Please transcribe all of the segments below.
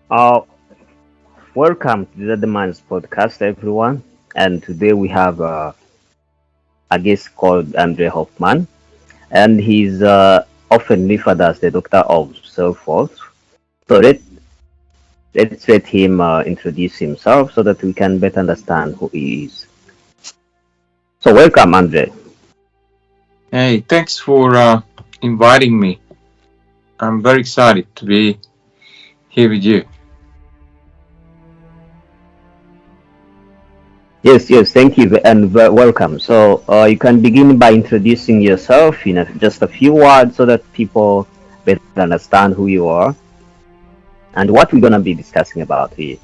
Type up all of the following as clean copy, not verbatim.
Uh, Welcome to the Demands podcast, everyone. And today we have a guest called Endre Hoffmann, and he's often referred as the doctor of self-worth. So let's let him introduce himself so that we can better understand who he is. So welcome, Andre. Hey, thanks for inviting me. I'm very excited to be here with you. Yes, thank you and welcome. So you can begin by introducing yourself in just a few words so that people better understand who you are and what we're gonna be discussing about here.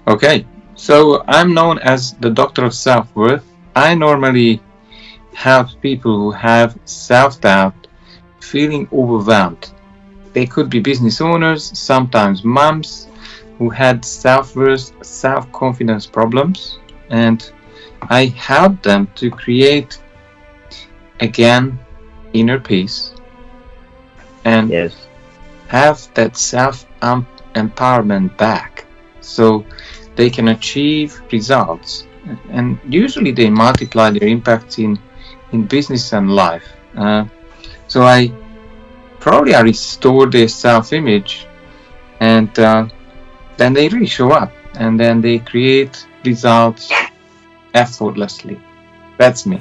Okay, so I'm known as the Doctor of Self-Worth. I normally help people who have self-doubt, feeling overwhelmed. They could be business owners, sometimes moms who had self-worth, self-confidence problems, and I help them to create again inner peace and Yes. have that self empowerment back so they can achieve results, and usually they multiply their impact in business and life. So I restore their self-image, and then they really show up, and then they create results effortlessly. That's me.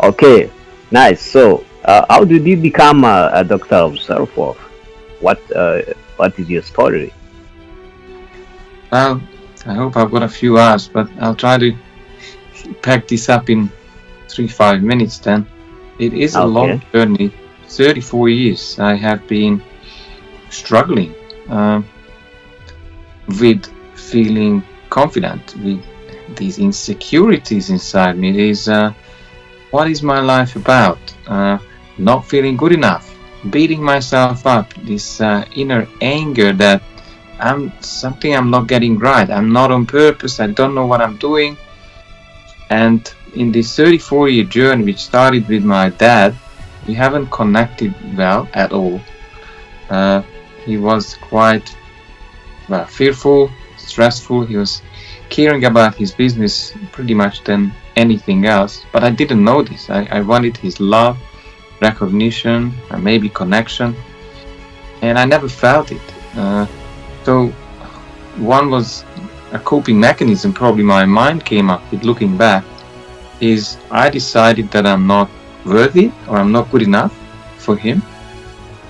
Okay. Nice. So, how did you become a doctor of self-worth? What is your story? Well, I hope I've got a few hours, but I'll try to pack this up in 3-5 minutes then. It is a long Okay. journey. 34 years I have been struggling with feeling confident, with these insecurities inside me. It is what is my life about? Not feeling good enough, beating myself up, this inner anger that I'm not getting right. I'm not on purpose. I don't know what I'm doing. And in this 34-year journey, which started with my dad, we haven't connected well at all. Uh, he was quite fearful, stressful. He was caring about his business pretty much than anything else. But I didn't know this. I wanted his love, recognition, and maybe connection, and I never felt it. So one was a coping mechanism. Probably my mind came up with looking back. Is I decided that I'm not worthy or I'm not good enough for him,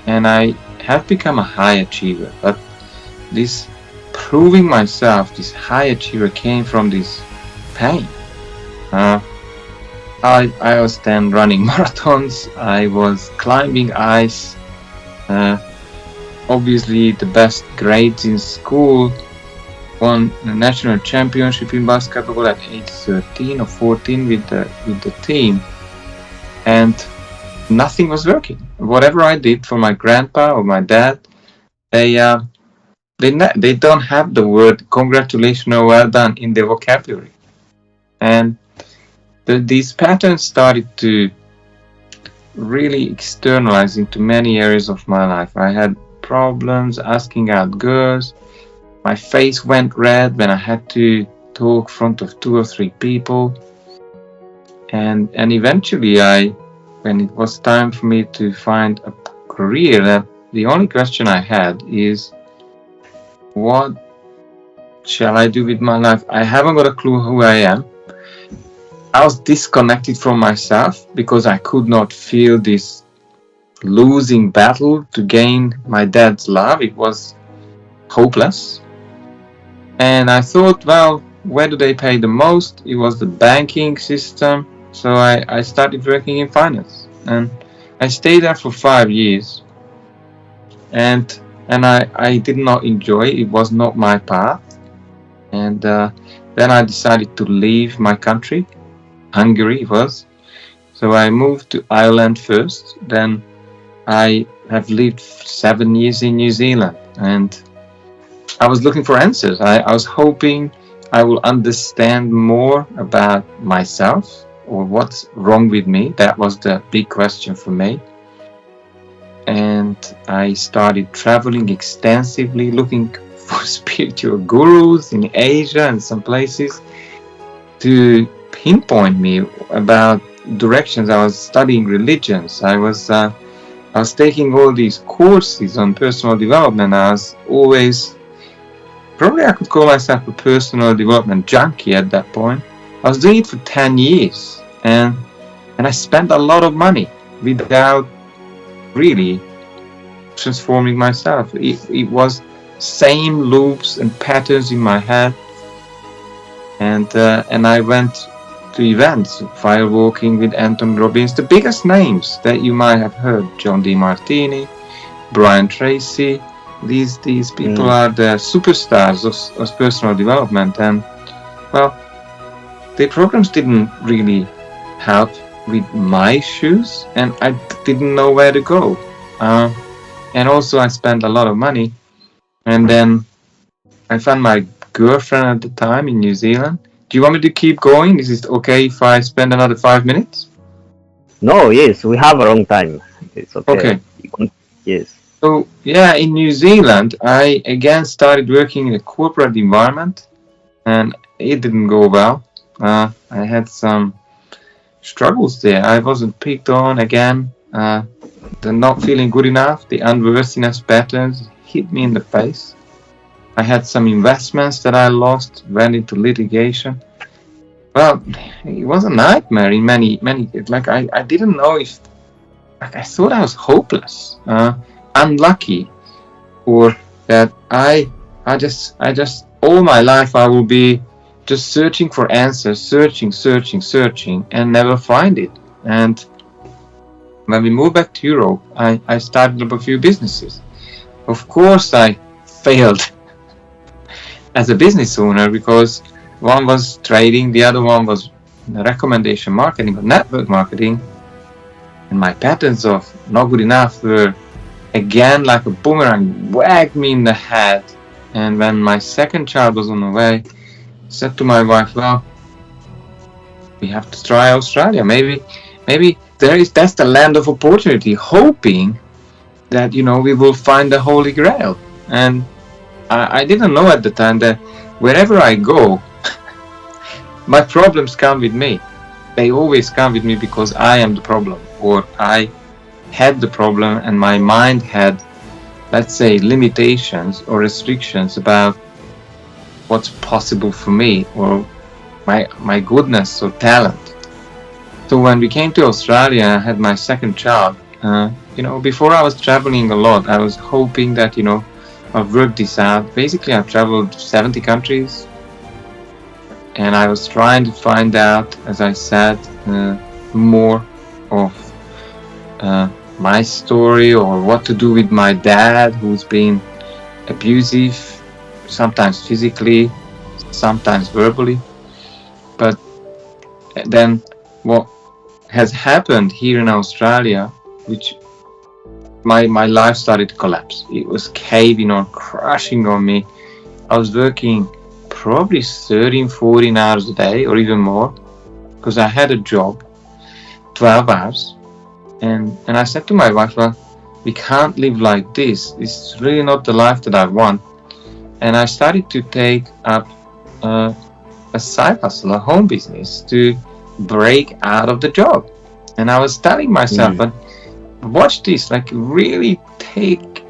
and I have become a high achiever. But this proving myself, this high achiever, came from this pain. Uh, I was then running marathons. I was climbing ice. Uh, Obviously, the best grades in school. Won a national championship in basketball at age 13 or 14 with the team, and nothing was working. Whatever I did for my grandpa or my dad, they they don't have the word congratulations or well done in their vocabulary, and these patterns started to really externalize into many areas of my life. I had problems asking out girls. My face went red when I had to talk in front of 2 or 3 people, and eventually when it was time for me to find a career, that the only question I had is, what shall I do with my life? I haven't got a clue who I am. I was disconnected from myself because I could not feel this losing battle to gain my dad's love. It was hopeless. And I thought, well, where do they pay the most? It was the banking system. So I started working in finance. And I stayed there for 5 years. And I did not enjoy it. It was not my path. And then I decided to leave my country. Hungary it was. So I moved to Ireland first. Then I have lived 7 years in New Zealand. And I was looking for answers. I was hoping I will understand more about myself or what's wrong with me. That was the big question for me. and I started traveling extensively, looking for spiritual gurus in Asia and some places to pinpoint me about directions. I was studying religions. I was taking all these courses on personal development. I was always, probably I could call myself a personal development junkie at that point. I was doing it for 10 years, and I spent a lot of money without really transforming myself. It was same loops and patterns in my head, and I went to events, firewalking with Anthony Robbins, the biggest names that you might have heard: John DeMartini, Brian Tracy. These people are the superstars of personal development, and well, the programs didn't really help with my issues, and I didn't know where to go. And also I spent a lot of money, and then I found my girlfriend at the time in New Zealand. Do you want me to keep going? Is it okay if I spend another 5 minutes? No, yes, we have a long time. It's okay. Okay. Yes. So yeah, in New Zealand, I again started working in a corporate environment, and it didn't go well. I had some struggles there. I wasn't picked on again. The not feeling good enough, the unworthiness patterns hit me in the face. I had some investments that I lost, went into litigation. Well, it was a nightmare in many, like I didn't know if, like I thought I was hopeless, unlucky, or that I just all my life I will be just searching for answers, searching, and never find it. And when we moved back to Europe, I started up a few businesses. Of course, I failed as a business owner because one was trading, the other one was recommendation marketing or network marketing. And my patterns of not good enough were again like a boomerang, whacked me in the head. And when my second child was on the way, I said to my wife, well, we have to try Australia. Maybe that's the land of opportunity, hoping that, we will find the Holy Grail. And I didn't know at the time that wherever I go, my problems come with me. They always come with me because I am the problem, or I had the problem and my mind had, let's say, limitations or restrictions about what's possible for me or my goodness or talent. So when we came to Australia, I had my second child. Before I was traveling a lot, I was hoping that, I'll work this out. Basically, I've traveled 70 countries, and I was trying to find out, as I said, more of my story, or what to do with my dad, who's been abusive, sometimes physically, sometimes verbally. But then what has happened here in Australia, which my life started to collapse. It was caving or crushing on me. I was working probably 13, 14 hours a day or even more, because I had a job, 12 hours. And I said to my wife, well, we can't live like this. This is really not the life that I want. And I started to take up a side hustle, a home business, to break out of the job. And I was telling myself, but watch this, like really take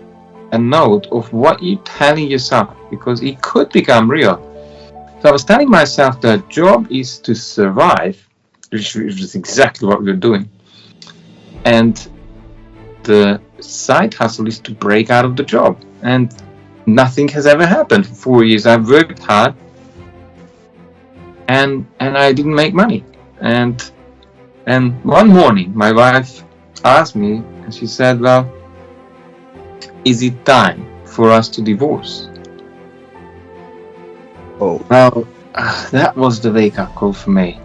a note of what you're telling yourself, because it could become real. So I was telling myself that job is to survive, which is exactly what we're doing. And the side hustle is to break out of the job. And nothing has ever happened. For 4 years I've worked hard, and I didn't make money. And one morning my wife asked me, and she said, well, is it time for us to divorce? Oh, well, that was the wake-up call for me.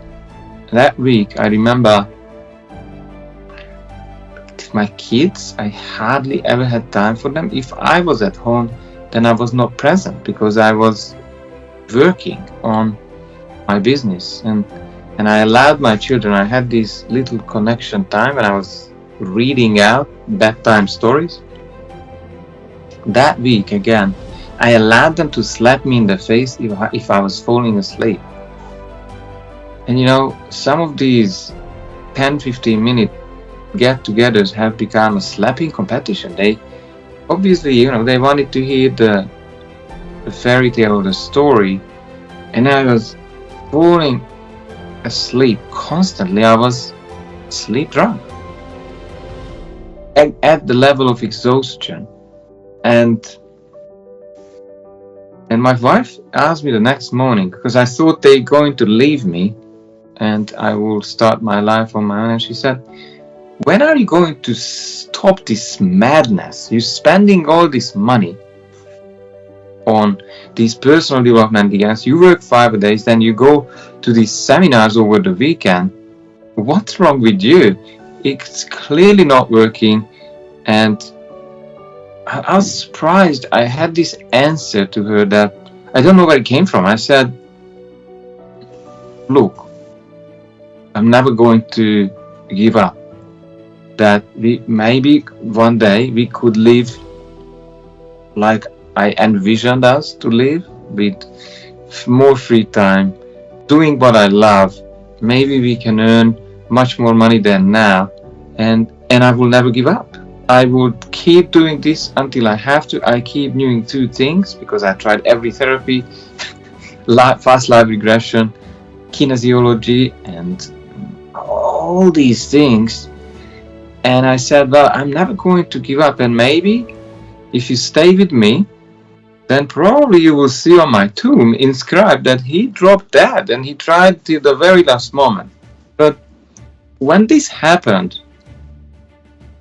That week, I remember, my kids, I hardly ever had time for them. If I was at home, then I was not present because I was working on my business, and I allowed my children. I had this little connection time when I was reading out bedtime stories. That week again, I allowed them to slap me in the face if I was falling asleep. And some of these 10-15 minute get-togethers have become a slapping competition. They obviously, they wanted to hear the fairy tale or the story, and I was falling asleep constantly. I was sleep drunk at the level of exhaustion. And my wife asked me the next morning, because I thought they're going to leave me and I will start my life on my own. And she said, when are you going to stop this madness? You're spending all this money on these personal development events. You work 5 days, then you go to these seminars over the weekend. What's wrong with you? It's clearly not working. And I was surprised. I had this answer to her that I don't know where it came from. I said, look, I'm never going to give up. That maybe one day we could live like I envisioned us to live, with more free time, doing what I love. Maybe we can earn much more money than now, and I will never give up. I would keep doing this until I have to. I keep doing 2 things because I tried every therapy, fast life regression, kinesiology, and all these things. And I said, well, I'm never going to give up. And maybe if you stay with me, then probably you will see on my tomb inscribed that he dropped dead and he tried till the very last moment. But when this happened,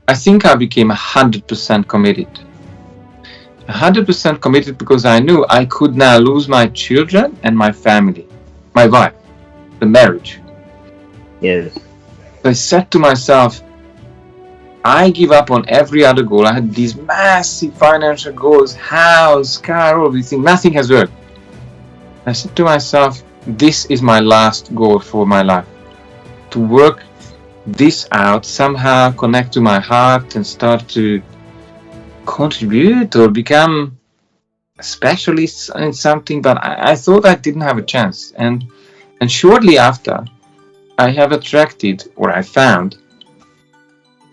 I think I became 100% committed. 100% committed because I knew I could now lose my children and my family, my wife, the marriage. Yes. So I said to myself, I give up on every other goal. I had these massive financial goals, house, car, all these things. Nothing has worked. I said to myself, this is my last goal for my life. To work this out, somehow connect to my heart and start to contribute or become a specialist in something. But I thought I didn't have a chance. And shortly after, I have attracted, or I found,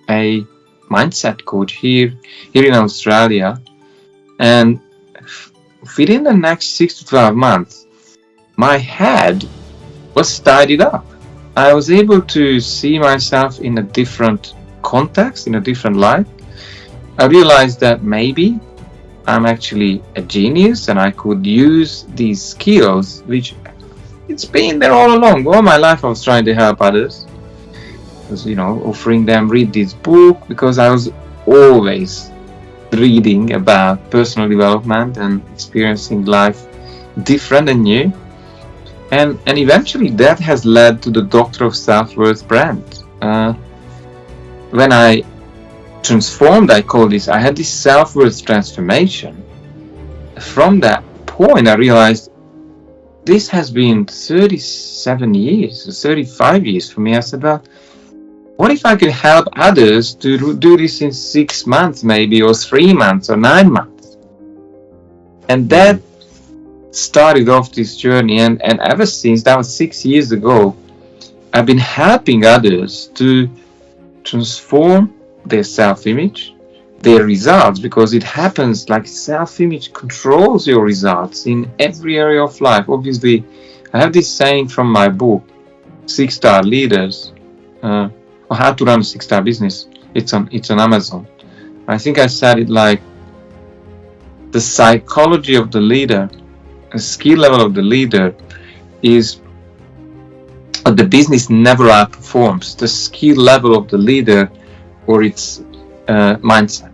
a mindset coach here in Australia, and within the next 6 to 12 months, my head was tidied up. I was able to see myself in a different context, in a different light. I realized that maybe I'm actually a genius and I could use these skills, which it's been there all along. All my life I was trying to help others. Offering them read this book, because I was always reading about personal development and experiencing life different and new. And eventually that has led to the Doctor of Self-Worth brand. When I transformed, I had this self-worth transformation. From that point, I realized this has been 37 years, 35 years for me. I said, well, what if I could help others to do this in 6 months maybe, or 3 months, or 9 months? And that started off this journey, and ever since, that was 6 years ago, I've been helping others to transform their self-image, their results, because it happens like self-image controls your results in every area of life. Obviously, I have this saying from my book, 6-Star Leaders, or How to Run a 6-Star Business. It's on Amazon. I think I said it like, the psychology of the leader, the skill level of the leader is, the business never outperforms the skill level of the leader or its mindset.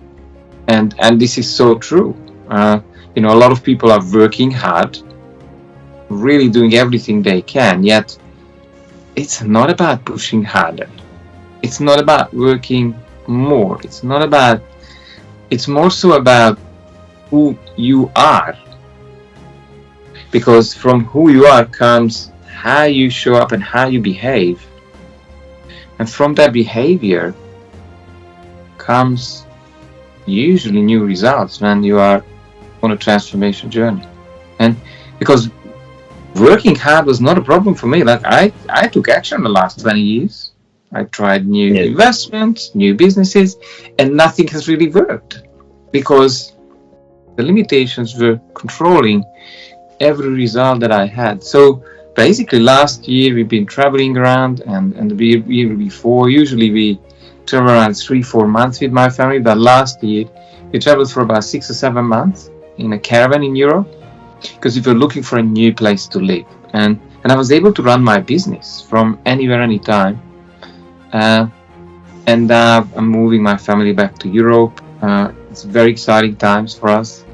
And this is so true. A lot of people are working hard, really doing everything they can, yet it's not about pushing harder. It's not about working more. It's more so about who you are. Because from who you are comes how you show up and how you behave. And from that behavior, comes usually new results when you are on a transformation journey. And because working hard was not a problem for me. Like I took action the last 20 years. I tried new Yes. investments, new businesses, and nothing has really worked because the limitations were controlling every result that I had. So basically last year we've been traveling around, and the year before, usually we travel around 3-4 months with my family, but last year we traveled for about 6 or 7 months in a caravan in Europe because we were looking for a new place to live, and I was able to run my business from anywhere, anytime. And I'm moving my family back to Europe. It's very exciting times for us.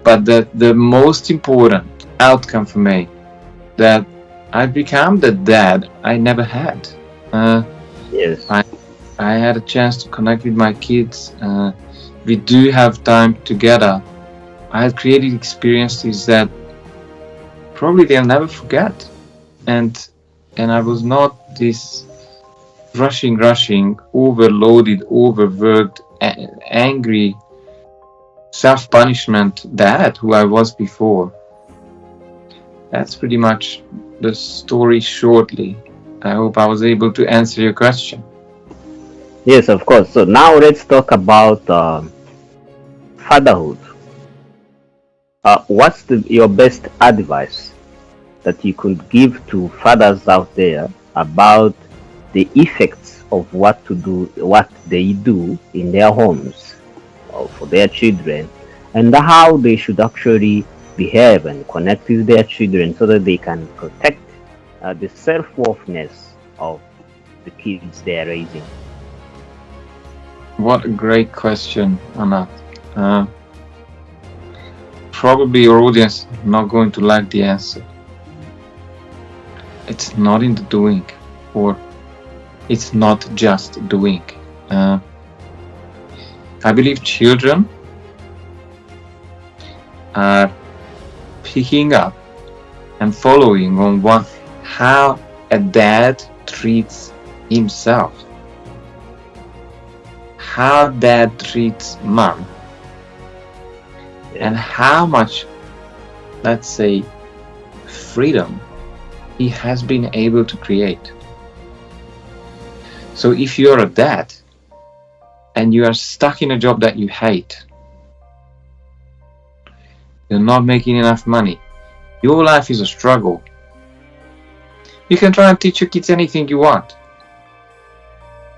But the most important outcome for me, that I've become the dad I never had. Yes. I had a chance to connect with my kids. We do have time together. I had created experiences that probably they'll never forget. And I was not this rushing, overloaded, overworked, angry, self-punishment dad who I was before. That's pretty much the story shortly. I hope I was able to answer your question. Yes, of course. So now let's talk about fatherhood. What's your best advice that you could give to fathers out there about the effects of what they do in their homes for their children, and how they should actually behave and connect with their children so that they can protect the self-worthiness of the kids they are raising? What a great question, Anna. Probably your audience is not going to like the answer. It's not in the doing, or it's not just doing. I believe children are picking up and following on how a dad treats himself, how dad treats mom, and how much, let's say, freedom he has been able to create. So if you're a dad and you are stuck in a job that you hate, you're not making enough money, your life is a struggle, you can try and teach your kids anything you want.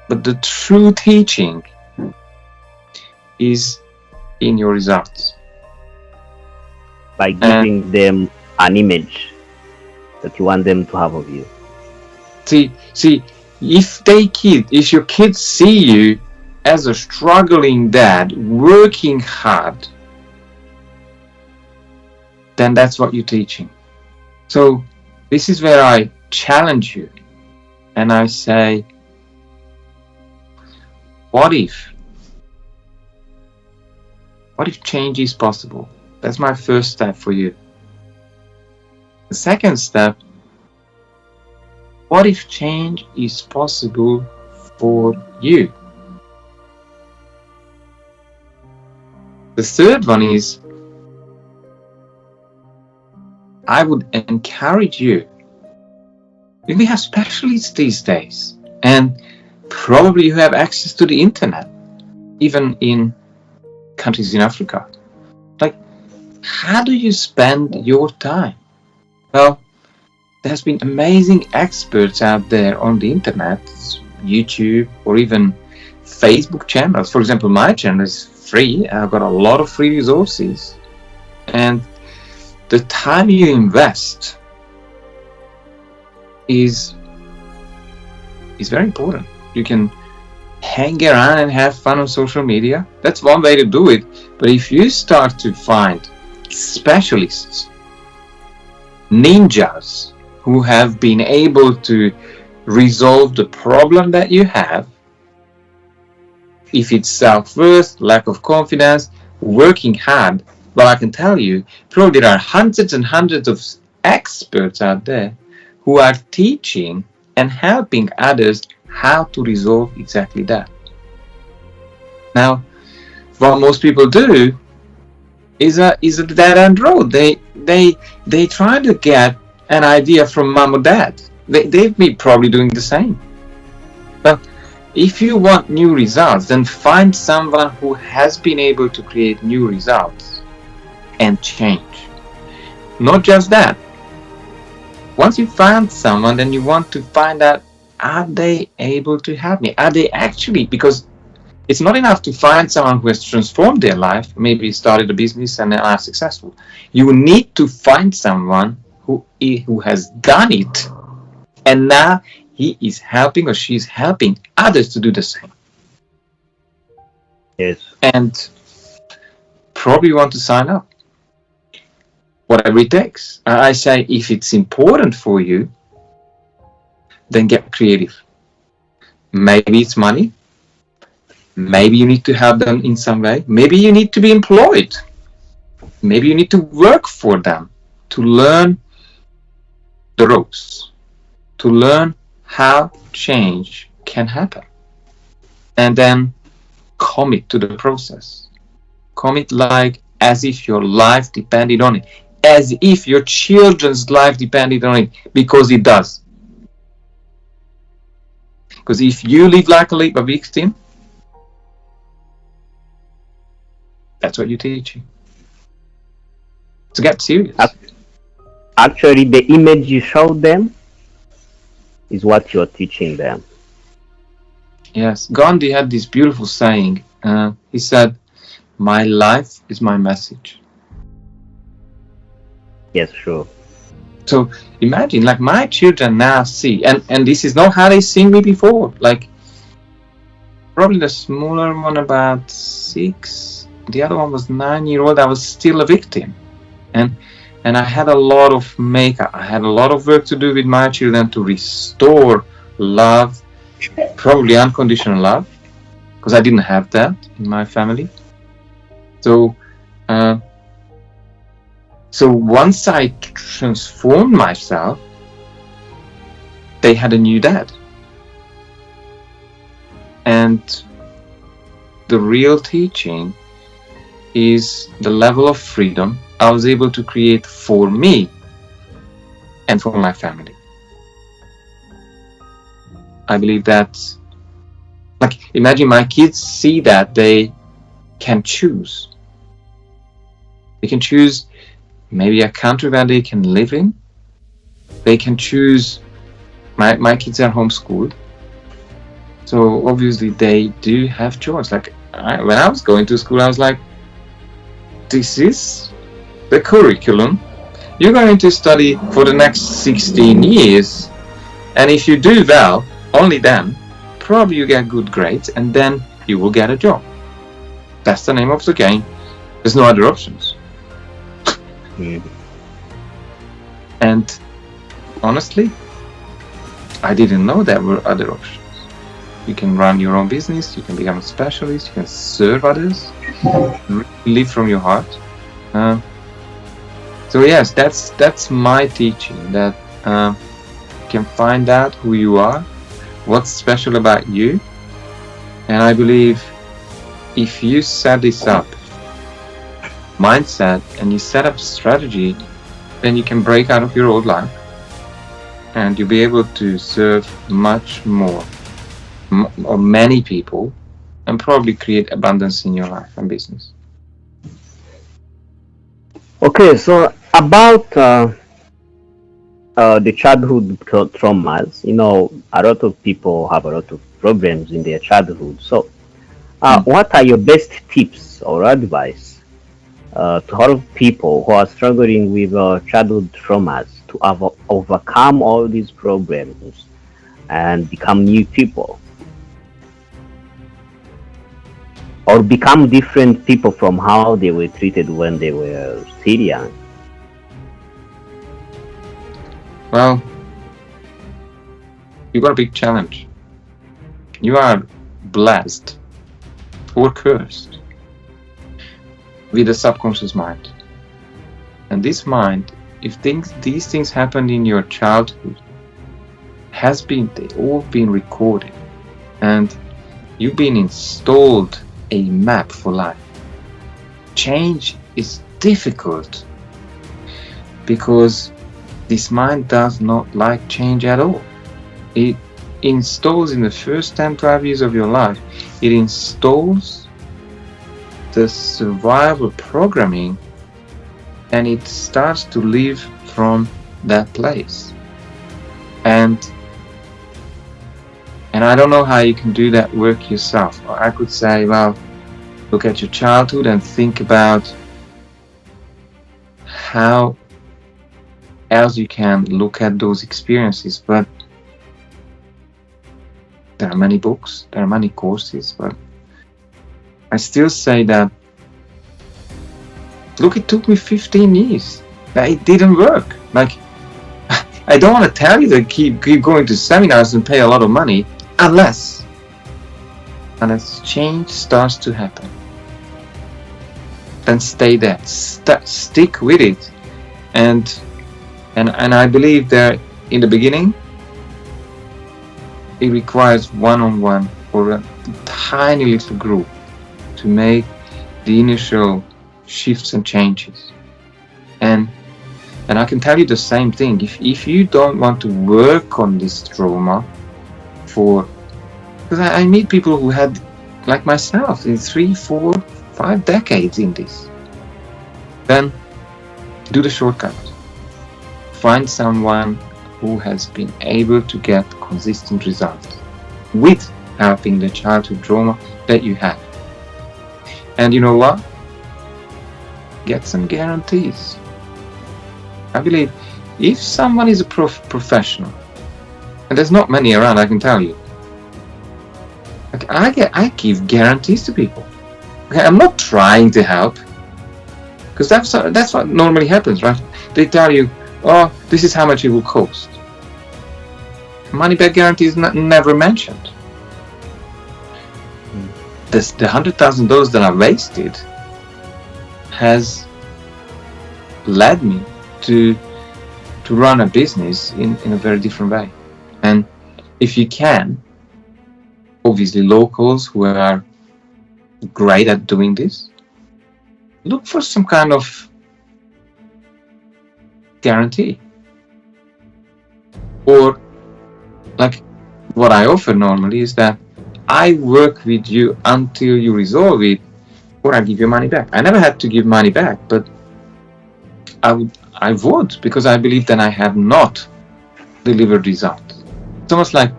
But the true teaching is in your results. By giving them an image that you want them to have of you. See, if your kids see you as a struggling dad, working hard, then that's what you're teaching. So this is where I challenge you, and I say, what if change is possible? That's my first step for you. The second step, what if change is possible for you? The third one is, I would encourage you. We have specialists these days, and probably you have access to the internet, even in countries in Africa. Like, how do you spend your time? Well, there's been amazing experts out there on the internet, YouTube, or even Facebook channels. For example, my channel is free. I've got a lot of free resources, and the time you invest is very important. You can hang around and have fun on social media. That's one way to do it. But if you start to find specialists, ninjas, who have been able to resolve the problem that you have, if it's self-worth, lack of confidence, working hard, well, I can tell you, probably there are hundreds and hundreds of experts out there who are teaching and helping others how to resolve exactly that. Now, what most people do is a dead end road. They try to get an idea from mom or dad. They've been probably doing the same. Well, if you want new results, then find someone who has been able to create new results and change. Not just that. Once you find someone, then you want to find out, are they able to help me? Are they actually, because it's not enough to find someone who has transformed their life, maybe started a business and are successful. You need to find someone who has done it, and now he is helping or she is helping others to do the same. Yes. And probably want to sign up. Whatever it takes. I say, if it's important for you, then get creative. Maybe it's money. Maybe you need to help them in some way. Maybe you need to be employed. Maybe you need to work for them to learn the ropes, to learn how change can happen. And then commit to the process. Commit like as if your life depended on it. As if your children's life depended on it, because it does. Because if you live like a victim, that's what you're teaching. So get serious. Actually, the image you show them is what you're teaching them. Yes, Gandhi had this beautiful saying. He said, "My life is my message." Yes, sure. So imagine, like, my children now see, and this is not how they seen me before. Like, probably the smaller one about 6, the other one was 9-year-old. I was still a victim, and I had a lot of makeup. I had a lot of work to do with my children to restore love, probably unconditional love, because I didn't have that in my family. So once I transformed myself, they had a new dad. And the real teaching is the level of freedom I was able to create for me and for my family. I believe that, like, imagine my kids see that they can choose. They can choose maybe a country where they can live in. They can choose. My kids are homeschooled, so obviously they do have choice. Like, when I was going to school, I was like, this is the curriculum. You're going to study for the next 16 years, and if you do well, only then probably you get good grades, and then you will get a job. That's the name of the game. There's no other options. And honestly, I didn't know there were other options. You can run your own business, you can become a specialist, you can serve others, live from your heart. So yes, that's my teaching, that you can find out who you are, what's special about you. And I believe if you set this up, mindset, and you set up strategy, then you can break out of your old life and you'll be able to serve much more or many people, and probably create abundance in your life and business. Okay, so about the childhood traumas, a lot of people have a lot of problems in their childhood. So what are your best tips or advice to help people who are struggling with childhood traumas to overcome all these problems and become new people, or become different people from how they were treated when they were still young? Well, you got a big challenge. You are blessed or cursed with a subconscious mind. And this mind, if these things happened in your childhood, they've all been recorded, and you've been installed a map for life. Change is difficult because this mind does not like change at all. It installs in the first 10-12 years of your life, it installs the survival programming, and it starts to live from that place. And I don't know how you can do that work yourself. I could say, well, look at your childhood and think about how else you can look at those experiences. But there are many books, there are many courses, but I still say that, look, it took me 15 years. It didn't work. Like, I don't want to tell you to keep going to seminars and pay a lot of money unless change starts to happen. Then stay there, stick with it, and I believe that in the beginning it requires one-on-one or a tiny little group to make the initial shifts and changes. And I can tell you the same thing. If you don't want to work on this trauma because I meet people who had, like myself, in 3, 4, 5 decades in this, then do the shortcut. Find someone who has been able to get consistent results with helping the childhood trauma that you have. And you know what? Get some guarantees. I believe if someone is a professional, and there's not many around, I can tell you, I give guarantees to people. Okay, I'm not trying to help, because that's what normally happens, right? They tell you, oh, this is how much it will cost. Money back guarantee is never mentioned. The $100,000 that I wasted has led me to run a business in a very different way. And if you can, obviously locals who are great at doing this, look for some kind of guarantee. Or, like what I offer normally is that I work with you until you resolve it, or I give you money back. I never had to give money back, but I would, because I believe that I have not delivered results. It's almost like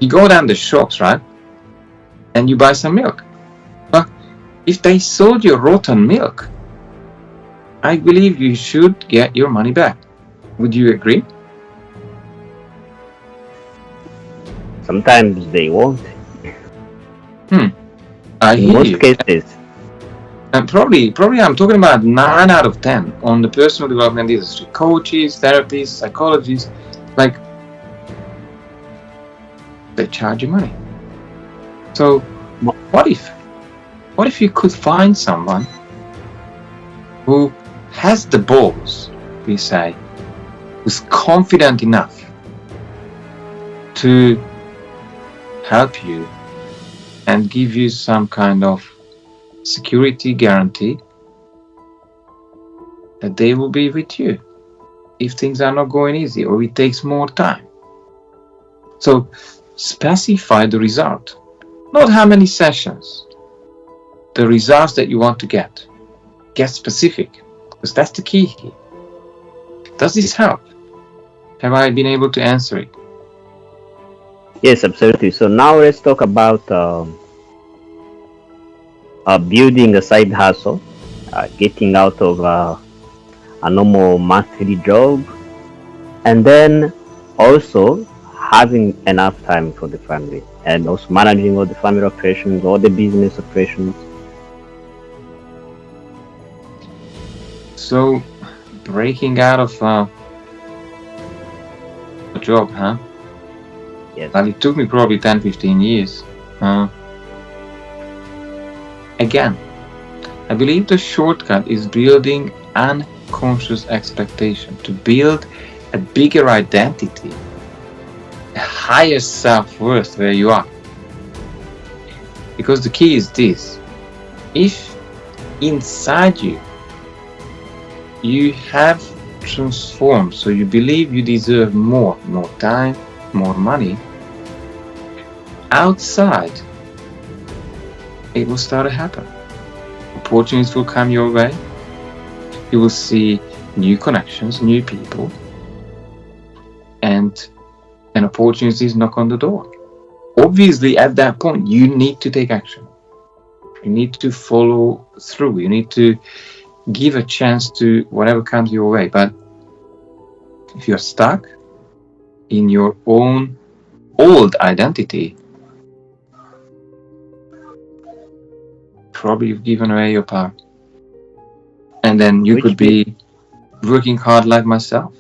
you go down the shops, right, and you buy some milk. But if they sold you rotten milk, I believe you should get your money back. Would you agree? Sometimes they won't. I In hear most you. cases. And probably I'm talking about 9 out of 10 on the personal development industry. Coaches, therapists, psychologists, like, they charge you money. So what if you could find someone who has the balls, we say, who's confident enough to help you and give you some kind of security guarantee that they will be with you if things are not going easy or it takes more time. So specify the result, not how many sessions, the results that you want to get. Get specific, because that's the key here. Does this help? Have I been able to answer it? Yes, absolutely. So now let's talk about building a side hustle, getting out of a normal monthly job, and then also having enough time for the family, and also managing all the family operations, all the business operations. So, breaking out of a job, huh? Yes. Well, it took me probably 10-15 years. Again, I believe the shortcut is building unconscious expectation, to build a bigger identity, a higher self-worth where you are. Because the key is this: if inside you have transformed, so you believe you deserve more time, more money, outside it will start to happen. Opportunities will come your way. You will see new connections, new people, and opportunities knock on the door. Obviously, at that point, you need to take action. You need to follow through. You need to give a chance to whatever comes your way. But if you're stuck in your own old identity, probably you've given away your power. And then you could be working hard like myself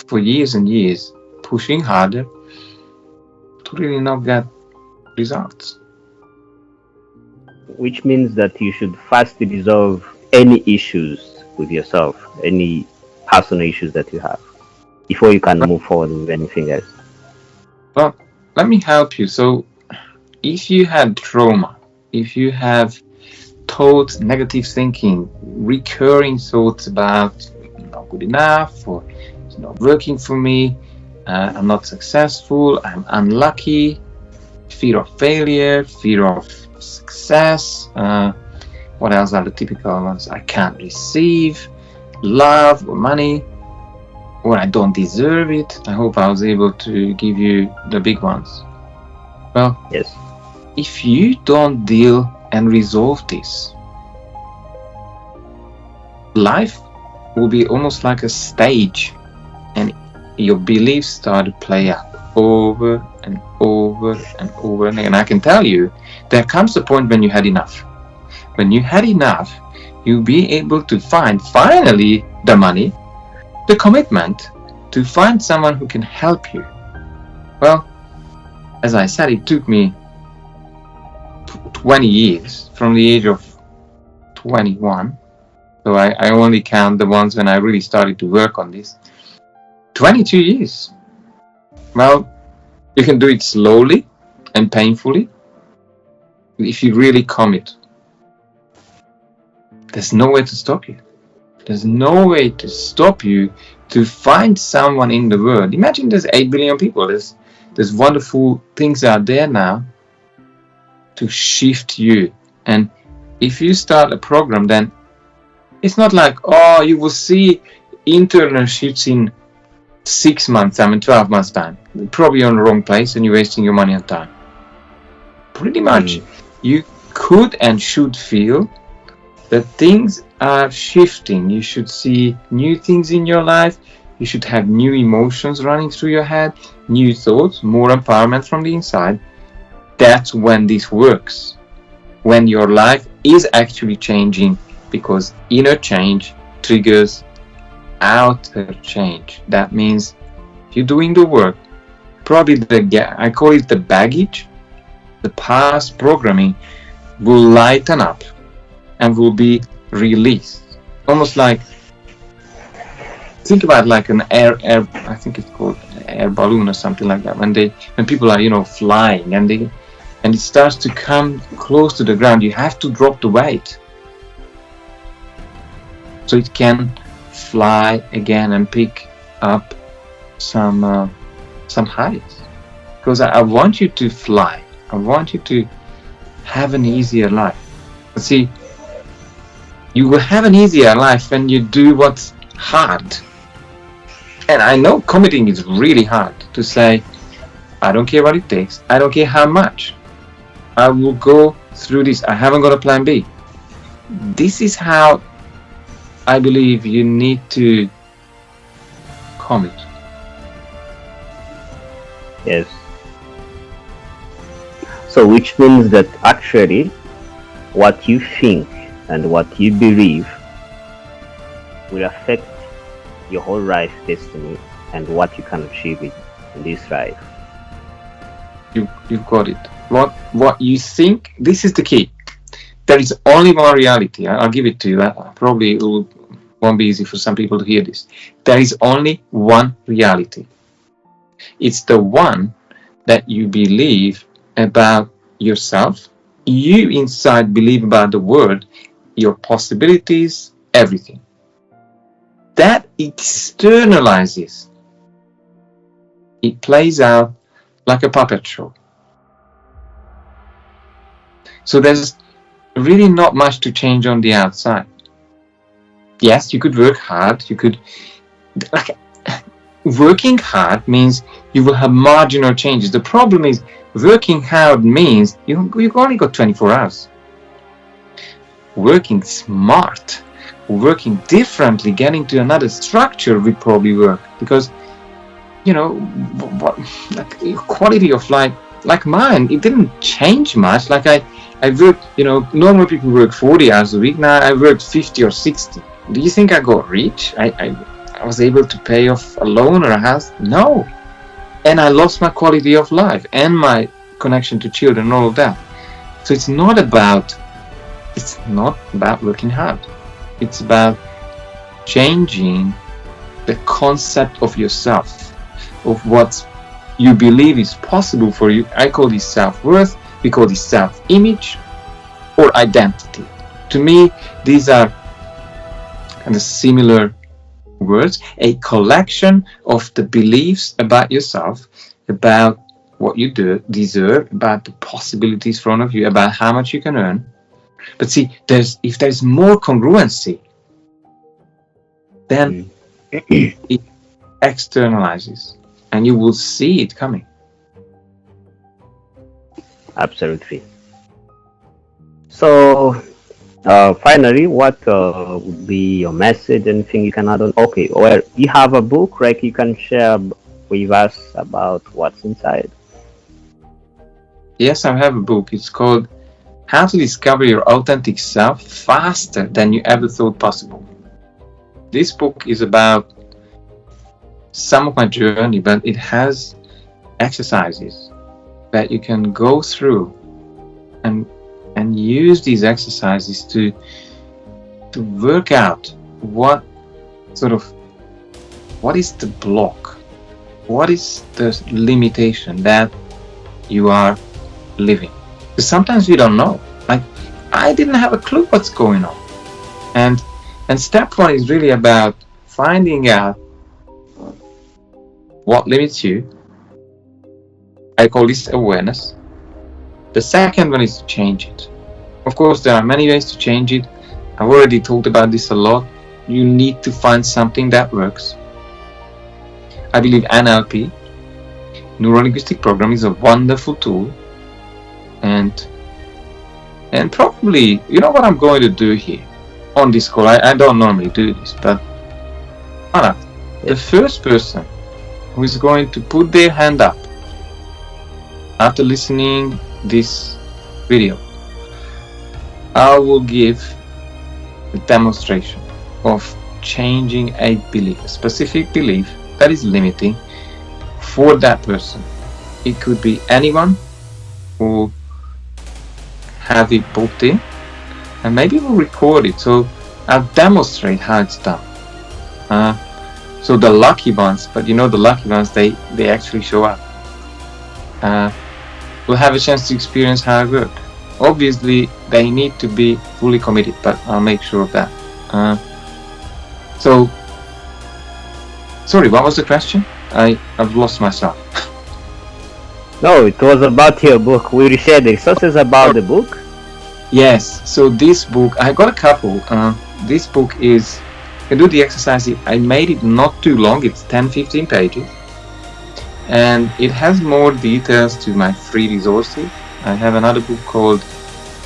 for years and years, pushing harder to really not get results. Which means that you should first resolve any issues with yourself, any personal issues that you have, before you can move forward with anything else. Well, let me help you. So, if you had trauma, if you have thoughts, negative thinking, recurring thoughts about not good enough, or it's not working for me, I'm not successful, I'm unlucky, fear of failure, fear of success, what else are the typical ones? I can't receive love or money, or I don't deserve it. I hope I was able to give you the big ones. Well, yes. If you don't deal and resolve this, life will be almost like a stage, and your beliefs start to play out over and over and over and again. And I can tell you, there comes a point when you had enough. When you had enough, you'll be able to find finally the money, the commitment to find someone who can help you. Well, as I said, it took me 20 years from the age of 21. So I only count the ones when I really started to work on this. 22 years. Well, you can do it slowly and painfully if you really commit. There's no way to stop you. There's no way to stop you to find someone in the world. Imagine there's 8 billion people. There's wonderful things out there now to shift you. And if you start a program, then it's not like, oh, you will see internal shifts in 6 months time and 12 months time. You're probably on the wrong place and you're wasting your money and time. Pretty much, you could and should feel that things are shifting. You should see new things in your life. You should have new emotions running through your head, new thoughts, more empowerment from the inside. That's when this works. When your life is actually changing, because inner change triggers outer change. That means if you're doing the work, probably I call it the baggage, the past programming will lighten up and will be released. Almost like, think about like an air I think it's called air balloon or something like that. When people are flying and it starts to come close to the ground, you have to drop the weight so it can fly again and pick up some heights. Because I want you to fly. I want you to have an easier life. But see, you will have an easier life when you do what's hard. And I know committing is really hard to say, I don't care what it takes. I don't care how much. I will go through this. I haven't got a plan B. This is how I believe you need to commit. Yes. So which means that actually what you think and what you believe will affect your whole life destiny and what you can achieve in this life. You've got it. What you think, this is the key. There is only one reality. I'll give it to you. Probably it won't be easy for some people to hear this. There is only one reality. It's the one that you believe about yourself, you inside believe about the world, your possibilities, everything. That externalizes. It plays out like a puppet show. So there's really not much to change on the outside. Yes, you could work hard. Working hard means you will have marginal changes. The problem is working hard means you've only got 24 hours. Working smart, working differently, getting to another structure would probably work, because like quality of life, like mine, it didn't change much. Like I worked, normal people work 40 hours a week. Now I worked 50 or 60. Do you think I got rich? I was able to pay off a loan or a house? No. And I lost my quality of life and my connection to children and all of that. So it's not about working hard. It's about changing the concept of yourself, of what you believe is possible for you. I call this self-worth. We call this self-image or identity. To me, these are kind of similar words, a collection of the beliefs about yourself, about what you deserve, about the possibilities in front of you, about how much you can earn. But see, if there's more congruency, then it externalizes and you will see it coming. Absolutely. So, finally, what would be your message? Anything you can add on? Okay, well, you have a book, right? You can share with us about what's inside. Yes, I have a book. It's called How to Discover Your Authentic Self Faster Than You Ever Thought Possible. This book is about some of my journey, but it has exercises that you can go through and use these exercises to work out what is the block, what is the limitation that you are living. Because sometimes we don't know. Like, I didn't have a clue what's going on. And step one is really about finding out what limits you. I call this awareness. The second one is to change it. Of course, there are many ways to change it. I've already talked about this a lot. You need to find something that works. I believe NLP, Neuro-Linguistic Programming, is a wonderful tool. And probably, you know what I'm going to do here on this call? I don't normally do this, but the first person who is going to put their hand up after listening this video, I will give a demonstration of changing a belief, a specific belief that is limiting for that person. It could be anyone who have it booked in, and maybe we'll record it, so I'll demonstrate how it's done. So the lucky ones, but the lucky ones, they actually show up. Will have a chance to experience how I work. Obviously, they need to be fully committed, but I'll make sure of that. So, sorry, what was the question? I've lost myself. No, it was about your book. We shared the resources about the book. Yes, so this book, I got a couple. This book is, you can do the exercise. I made it not too long, it's 10-15 pages. And it has more details to my free resources. I have another book called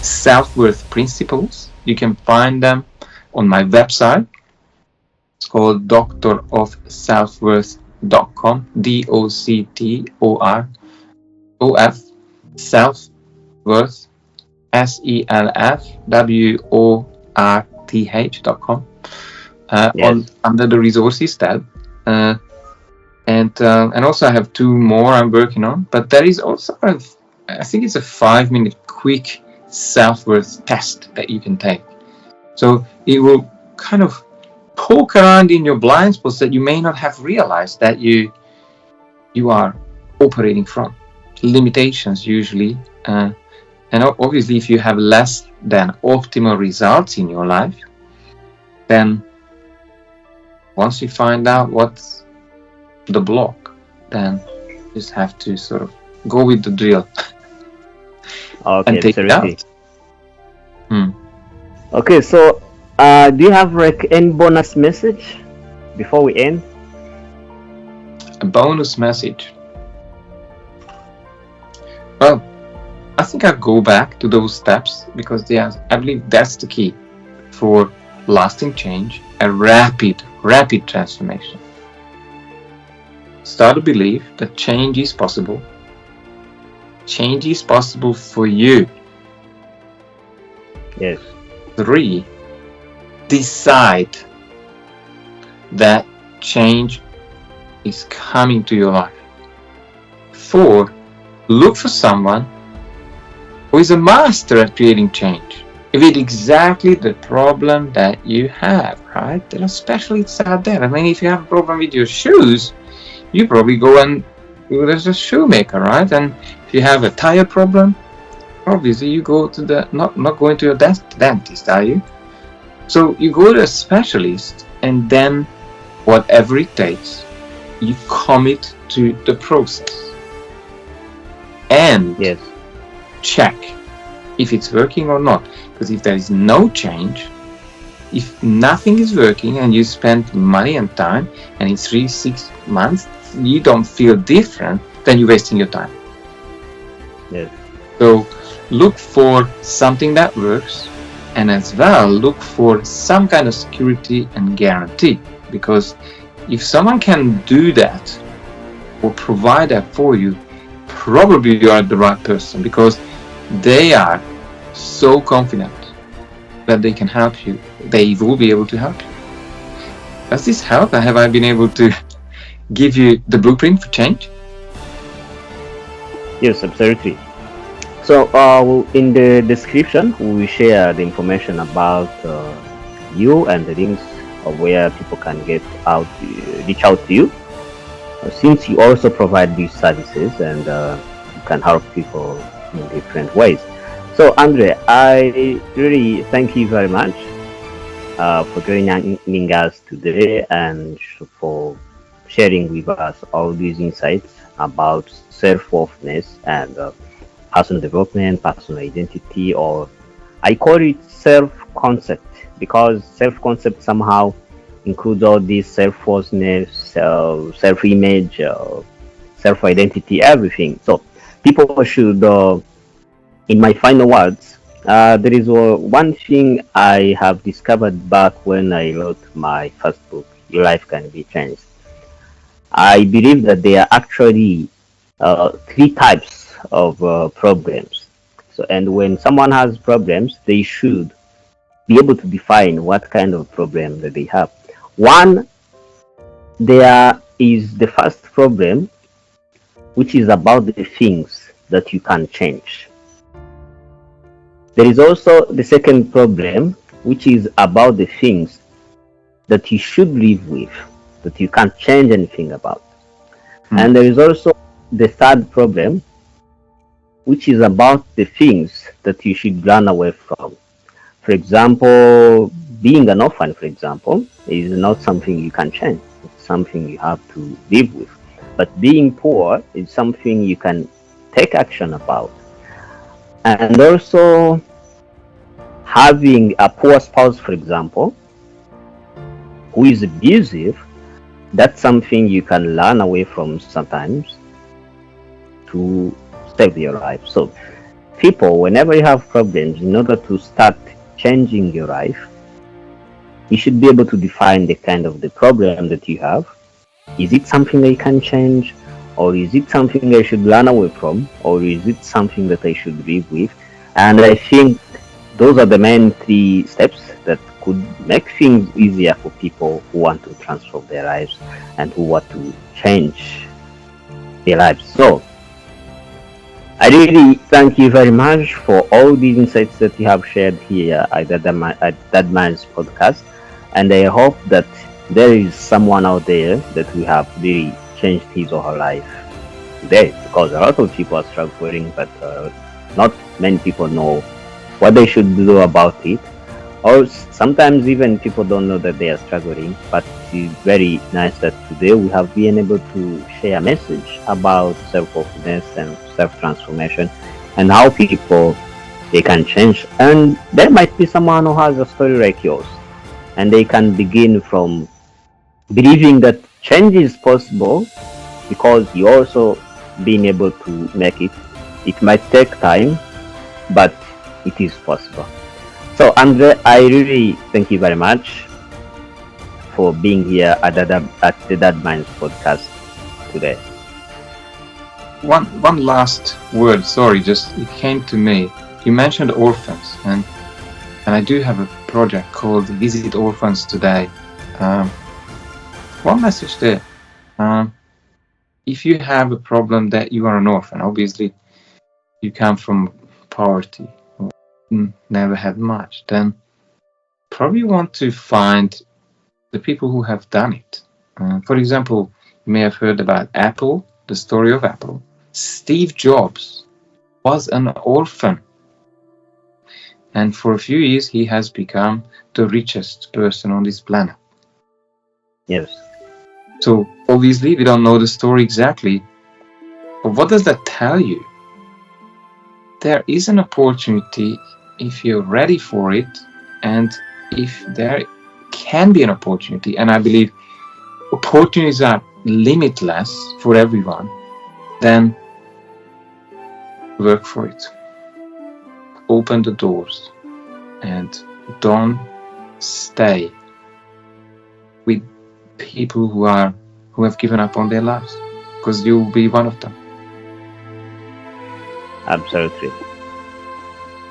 Self-Worth Principles. You can find them on my website. It's called doctorofselfworth.com, DOCTOROF, self-worth, SELFWORTH.com, under the resources tab. And also I have 2 more I'm working on, but there is also I think it's a 5-minute quick self-worth test that you can take. So it will kind of poke around in your blind spots that you may not have realized that you are operating from. Limitations usually, And obviously, if you have less than optimal results in your life, then once you find out what's the block, then you just have to sort of go with the drill Okay, and take it absolutely. out. Hmm. Okay, so do you have like any bonus message before we end? A bonus message. Well, I think I'll go back to those steps because I believe that's the key for lasting change and rapid transformation. Start to believe that change is possible. Change is possible for you. Yes. 3, decide that change is coming to your life. 4, look for someone who is a master at creating change with exactly the problem that you have, right? There are specialists out there. I mean, if you have a problem with your shoes, you probably go and there's a shoemaker, right? And if you have a tire problem, obviously you go to the not going to your dentist, are you? So you go to a specialist, and then whatever it takes, you commit to the process and Yes. check if it's working or not. Because if there is no change, if nothing is working and you spend money and time, and in 3-6 months you don't feel different, then you're wasting your time. Yes. So look for something that works, and as well look for some kind of security and guarantee, because if someone can do that or provide that for you, probably you are the right person, because they are so confident that they can help you. They will be able to help you. Does this help? Have I been able to give you the blueprint for change? Yes, absolutely. So in the description, we will share the information about you and the links of where people can reach out to you. Since you also provide these services and you can help people in different ways. So, Andre, I really thank you very much for joining us today and for sharing with us all these insights about self-awareness and personal development, personal identity, or I call it self-concept because self-concept somehow includes all these self-worthiness, self-image, self-identity, everything. So people should, in my final words, there is one thing I have discovered back when I wrote my first book, Your Life Can Be Changed. I believe that there are actually three types of problems. So, and when someone has problems, they should be able to define what kind of problem that they have. One, there is the first problem, which is about the things that you can change. There is also the second problem, which is about the things that you should live with, that you can't change anything about. And there is also the third problem, which is about the things that you should run away from. For example, being an orphan, for example, is not something you can change. It's something you have to live with. But being poor is something you can take action about. And also, having a poor spouse, for example, who is abusive, that's something you can run away from sometimes to save your life. So, people, whenever you have problems, in order to start changing your life, you should be able to define the kind of the problem that you have. Is it something that you can change, or is it something I should run away from, or is it something that I should live with? And I think those are the main three steps that could make things easier for people who want to transform their lives and who want to change their lives. So, I really thank you very much for all these insights that you have shared here at That Man's podcast. And I hope that there is someone out there that we have really changed his or her life today, because a lot of people are struggling, but not many people know what they should do about it, or sometimes even people don't know that they are struggling. But it's very nice that today we have been able to share a message about self-awareness and self-transformation, and how people, they can change. And there might be someone who has a story like yours, and they can begin from believing that change is possible, because you also being able to make it. It might take time, but it is possible. So, Andre, I really thank you very much for being here at the Dad Minds podcast today. One last word. Sorry, just it came to me. You mentioned orphans, and I do have a project called Visit Orphans Today. One message there. If you have a problem that you are an orphan, obviously you come from poverty, or never had much, then probably want to find the people who have done it. For example, you may have heard about Apple, the story of Apple. Steve Jobs was an orphan, and for a few years he has become the richest person on this planet. Yes. So obviously we don't know the story exactly, but what does that tell you? There is an opportunity if you're ready for it, and if there can be an opportunity, and I believe opportunities are limitless for everyone, then work for it. Open the doors and don't stay with people who have given up on their lives, because you'll be one of them. Absolutely.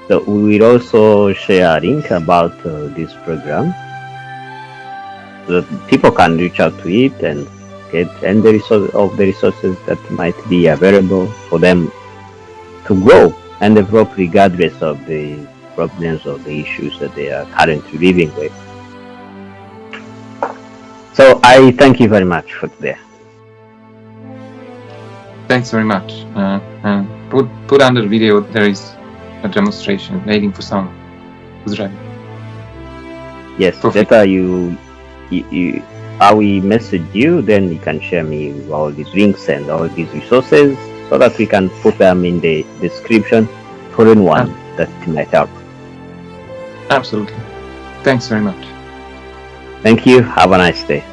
So we will also share a link about this program, so that people can reach out to it and get and the resources that might be available for them to grow and develop, regardless of the problems or the issues that they are currently living with. So I thank you very much for today. Thanks very much. And put under the video, there is a demonstration waiting for someone who's ready. Yes, Perfect. better I will message you, then you can share me all these links and all these resources, so that we can put them in the description for anyone that might help. Absolutely. Thanks very much. Thank you. Have a nice day.